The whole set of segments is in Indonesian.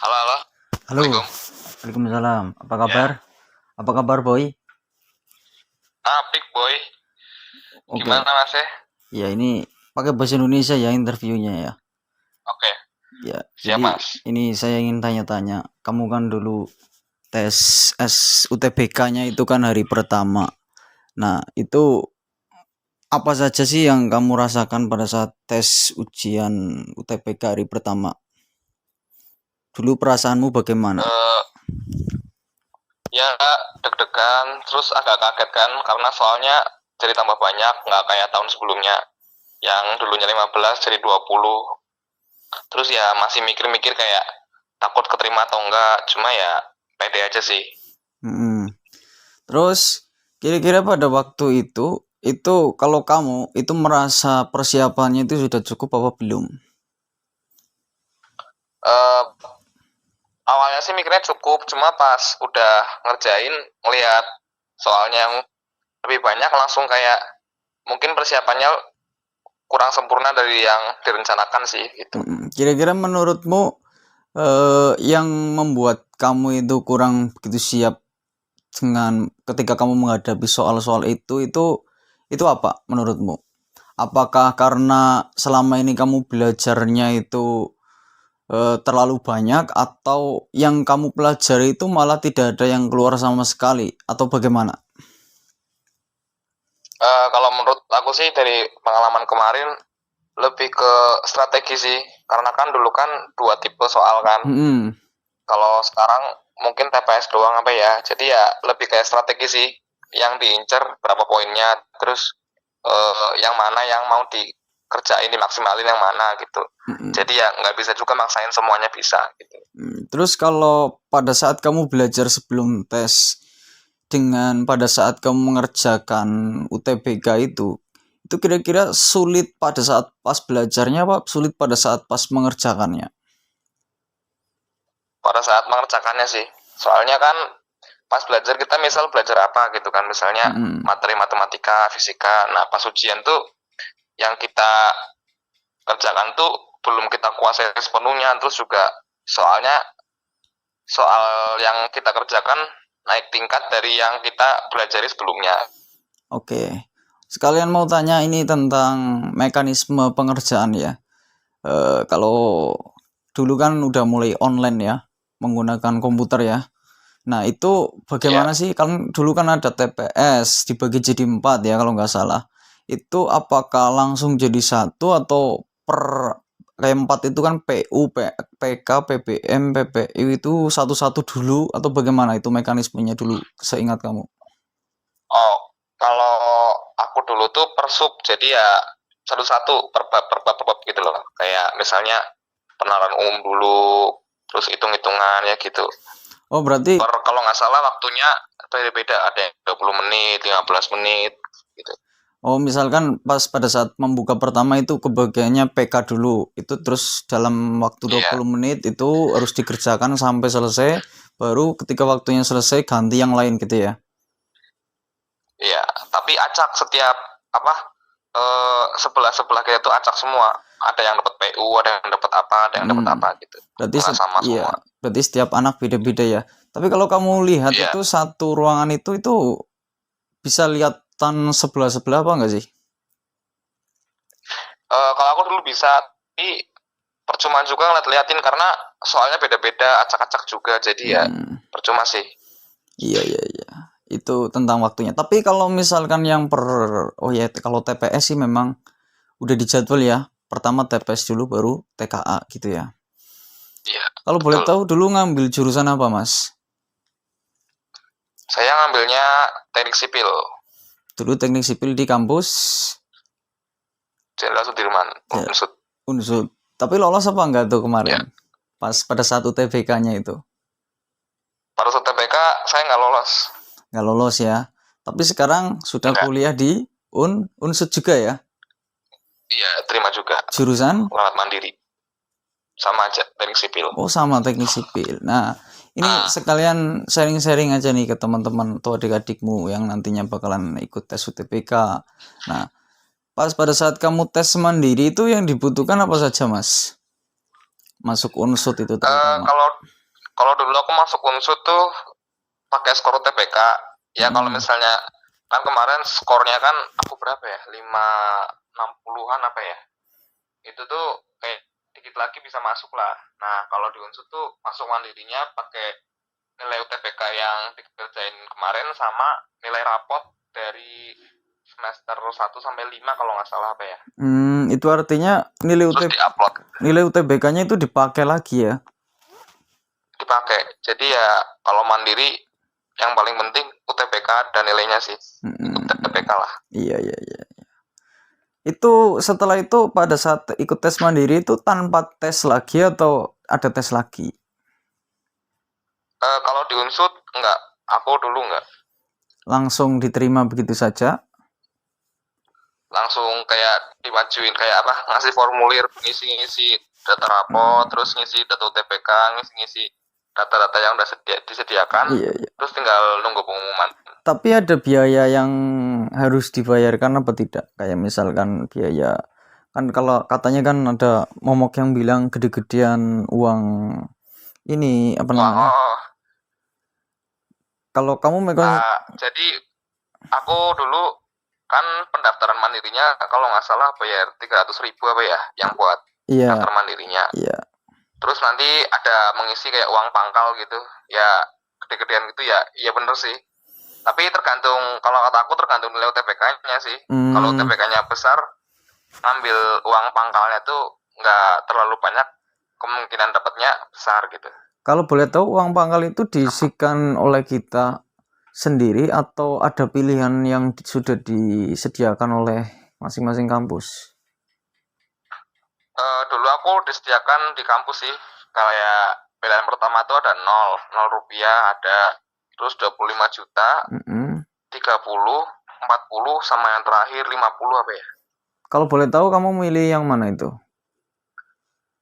Halo, halo. Halo, Assalamualaikum. Waalaikumsalam. Apa kabar? Ya, Apa kabar, Boy? apik boy. Oke, Gimana mas ya? ya ini pakai bahasa Indonesia ya interviewnya ya. Oke, Ya, siap jadi mas. ini saya ingin tanya-tanya. Kamu kan dulu tes UTBK-nya itu kan hari pertama. Nah, itu apa saja sih yang kamu rasakan pada saat tes ujian UTBK hari pertama? Dulu perasaanmu bagaimana? Eh, ya deg-degan, terus agak kaget kan, karena soalnya jadi tambah banyak, nggak kayak tahun sebelumnya. Yang dulunya 15 jadi 20. Terus ya masih mikir-mikir kayak takut keterima atau enggak, cuma ya pede aja sih. Mm-mm. Terus kira-kira pada waktu itu kalau kamu itu merasa persiapannya itu sudah cukup apa belum? Eh, Awalnya sih mikirnya cukup, cuma pas udah ngerjain, ngeliat soalnya yang lebih banyak langsung kayak mungkin persiapannya kurang sempurna dari yang direncanakan sih gitu. Kira-kira menurutmu yang membuat kamu itu kurang begitu siap dengan ketika kamu menghadapi soal-soal itu apa menurutmu? Apakah karena selama ini kamu belajarnya itu terlalu banyak atau yang kamu pelajari itu malah tidak ada yang keluar sama sekali atau bagaimana? Kalau menurut aku sih dari pengalaman kemarin lebih ke strategi sih, karena kan dulu kan dua tipe soal kan. Hmm, Kalau sekarang mungkin TPS doang apa ya, jadi ya lebih kayak strategi sih, yang diincer berapa poinnya, terus yang mana yang mau dikerjain dimaksimalin yang mana gitu. hmm. Jadi ya nggak bisa juga maksain semuanya bisa gitu. Terus kalau pada saat kamu belajar sebelum tes dengan pada saat kamu mengerjakan UTBK itu kira-kira sulit pada saat pas belajarnya apa sulit pada saat pas mengerjakannya? Pada saat mengerjakannya sih, soalnya kan pas belajar kita misal belajar apa gitu kan, misalnya Mm-mm. materi matematika, fisika, nah pas ujian tuh yang kita kerjakan tuh belum kita kuasai sepenuhnya, terus juga soalnya soal yang kita kerjakan naik tingkat dari yang kita pelajari sebelumnya. Oke. Sekalian mau tanya ini tentang mekanisme pengerjaan ya. Kalau dulu kan udah mulai online ya, menggunakan komputer ya. Nah, itu Ya, bagaimana sih? Kan dulu kan ada TPS dibagi jadi 4 ya kalau nggak salah. Itu apakah langsung jadi satu atau per kayak 4 itu kan PU, PK, PBM, PPU itu satu-satu dulu atau bagaimana itu mekanismenya dulu seingat kamu? oh kalau aku dulu tuh per sub, jadi ya satu-satu per bab gitu loh, kayak misalnya penalaran umum dulu, terus hitung-hitungan ya gitu. Oh, berarti Kalau nggak salah waktunya beda-beda, ada yang 20 menit, 15 menit gitu. oh misalkan pas pada saat membuka pertama itu kebagiannya PK dulu. Itu terus dalam waktu Iya, 20 menit itu harus dikerjakan sampai selesai, baru ketika waktunya selesai ganti yang lain gitu ya. iya, tapi acak setiap apa sebelah-sebelah kita tuh acak semua. Ada yang dapat PU, ada yang dapat apa, ada yang dapat Hmm. apa gitu. Berarti Nggak sama iya, semua. berarti setiap anak beda-beda ya. Tapi kalau kamu lihat Iya, itu satu ruangan itu bisa lihatan sebelah-sebelah apa enggak sih? kalau aku dulu bisa, tapi percuma juga ngeliat-liatin karena soalnya beda-beda, acak-acak juga, jadi ya Hmm. percuma sih. Iya, iya, iya. Itu tentang waktunya. Tapi kalau misalkan yang oh ya kalau TPS sih memang udah dijadwal ya. Pertama TPS dulu baru TKA gitu ya. Iya, Kalau boleh betul. tahu dulu ngambil jurusan apa, Mas? Saya ngambilnya teknik sipil, Dulu teknik sipil di kampus Jenderal Sudirman, ya, Unsud. Unsud. Tapi lolos apa enggak tuh Ya, kemarin? Pas pada saat UTBK-nya itu. pada saat TPK saya nggak lolos. Nggak lolos ya. Tapi sekarang sudah Nggak. kuliah di Unsud juga ya. Iya, terima juga. Jurusan Lewat mandiri. Sama aja, teknik sipil. oh sama teknik sipil. Nah, ini Ah, sekalian sharing-sharing aja nih ke teman-teman atau adik-adikmu yang nantinya bakalan ikut tes UTBK. Nah, pas pada saat kamu tes mandiri itu yang dibutuhkan apa saja, Mas? masuk unsut itu terutama? Kalau kalau dulu aku masuk unsur tuh pakai skor UTBK. Ya kalau misalnya kan kemarin skornya kan aku berapa ya? 560-an apa ya? Itu tuh kayak dikit lagi bisa masuk lah. Nah, kalau di unsur tuh masuk mandirinya pakai nilai UTBK yang dikerjain kemarin sama nilai rapot dari semester 1 sampai 5 kalau nggak salah apa ya. Itu artinya Terus diupload, nilai UTBK-nya itu dipakai lagi ya? dipakai. Jadi ya kalau mandiri yang paling penting UTBK dan nilainya sih. UTBK lah. Iya. Itu setelah itu pada saat ikut tes mandiri itu tanpa tes lagi atau ada tes lagi? Kalau di unsur enggak, aku dulu enggak. Langsung diterima begitu saja? Langsung kayak dimajuin kayak apa? Ngasih formulir, ngisi-ngisi data rapot, terus ngisi data UTBK, ngisi-ngisi data-data yang udah disediakan. Iya. Terus tinggal nunggu pengumuman. Tapi ada biaya yang harus dibayarkan apa tidak? Kayak misalkan biaya, kan kalau katanya kan ada momok yang bilang gede-gedean uang ini apa namanya? Kalau kamu jadi aku dulu kan pendaftaran mandirinya kalau nggak salah bayar 300.000 apa ya yang buat daftar mandirinya. Iya. Terus nanti ada mengisi kayak uang pangkal gitu. Ya gede-gedean gitu ya. Iya bener sih. Tapi tergantung, kalau kata aku tergantung nilai UTBK-nya sih. Kalau UTBK-nya besar, ngambil uang pangkalnya tuh nggak terlalu banyak, kemungkinan dapatnya besar gitu. Kalau boleh tahu uang pangkal itu diisikan oleh kita sendiri atau ada pilihan yang sudah disediakan oleh masing-masing kampus? Dulu aku disediakan di kampus sih. Kayak pilihan pertama tuh ada 0 rupiah, ada terus 25 juta, 30, 40, sama yang terakhir 50 apa ya? Kalau boleh tahu kamu milih yang mana itu?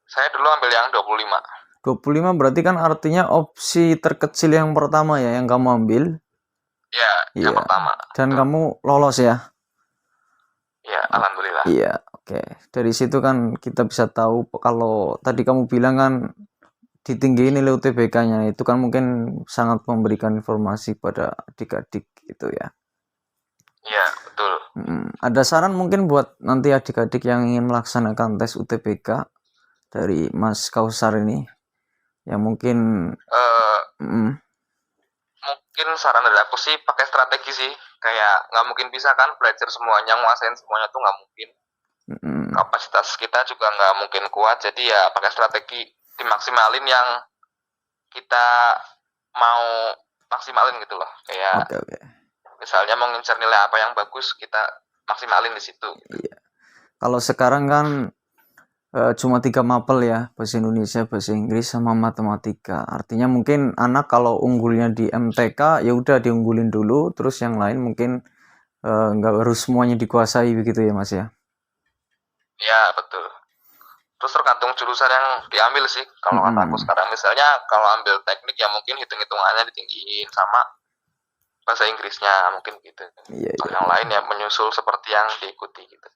Saya dulu ambil yang 25. 25 berarti kan artinya opsi terkecil yang pertama ya yang kamu ambil? Iya, yang pertama. Dan kamu lolos ya? Iya, alhamdulillah. Iya, oke. Dari situ kan kita bisa tahu kalau tadi kamu bilang kan ditinggiin nilai UTBK-nya itu kan mungkin sangat memberikan informasi pada adik-adik gitu ya. Iya, betul. Ada saran mungkin buat nanti adik-adik yang ingin melaksanakan tes UTBK dari Mas Kausar ini? Yang mungkin mungkin saran dari aku sih pakai strategi sih. Kayak nggak mungkin bisa kan belajar semuanya, nguasain semuanya tuh nggak mungkin. Kapasitas kita juga nggak mungkin kuat, jadi ya pakai strategi, dimaksimalin yang kita mau maksimalin gitu loh. Kayak misalnya mau ngincar nilai apa yang bagus, kita maksimalin di situ. Iya. Kalau sekarang kan cuma 3 mapel ya, bahasa Indonesia, bahasa Inggris, sama matematika. Artinya mungkin anak kalau unggulnya di MTK ya udah diunggulin dulu, terus yang lain mungkin nggak harus semuanya dikuasai begitu ya Mas ya? Ya betul. Terus tergantung jurusan yang diambil sih. Kalau kata aku sekarang, misalnya kalau ambil teknik ya mungkin hitung-hitungannya ditinggiin, sama bahasa Inggrisnya mungkin gitu. Kalau yang lain ya menyusul seperti yang diikuti gitu.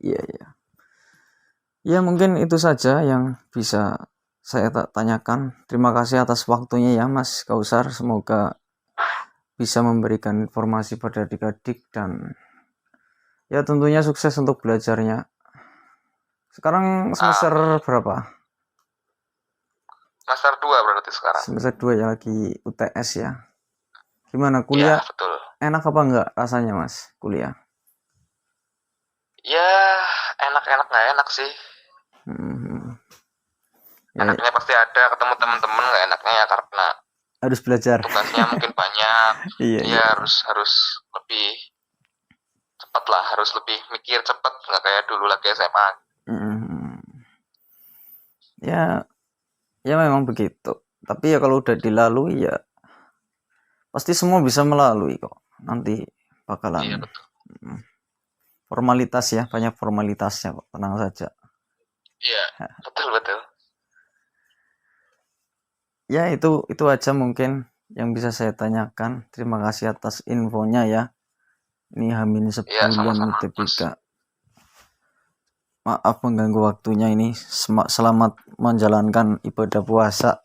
Iya. Ya mungkin itu saja yang bisa saya tanyakan. Terima kasih atas waktunya ya Mas Kausar. Semoga bisa memberikan informasi pada adik-adik dan ya tentunya sukses untuk belajarnya. Sekarang semester berapa? Semester 2 berarti sekarang. Semester 2 ya, lagi UTS ya. Gimana kuliah? Ya, betul. Enak apa enggak rasanya Mas kuliah? Ya enak-enak nggak enak sih. Enaknya pasti ada, ketemu teman-teman. Nggak enaknya ya karena harus belajar, tugasnya mungkin banyak. Iya. harus lebih cepat lah, harus lebih mikir cepat, nggak kayak dulu lagi SMA. Ya memang begitu. Tapi ya kalau udah dilalui ya pasti semua bisa melalui kok. Nanti bakalan Iya, betul. Formalitas ya, banyak formalitasnya kok, tenang saja. Iya, betul. Ya itu aja mungkin yang bisa saya tanyakan. Terima kasih atas infonya ya. Ini H-10 Iya, sama-sama, UTBK. Maaf mengganggu waktunya ini. Selamat menjalankan ibadah puasa.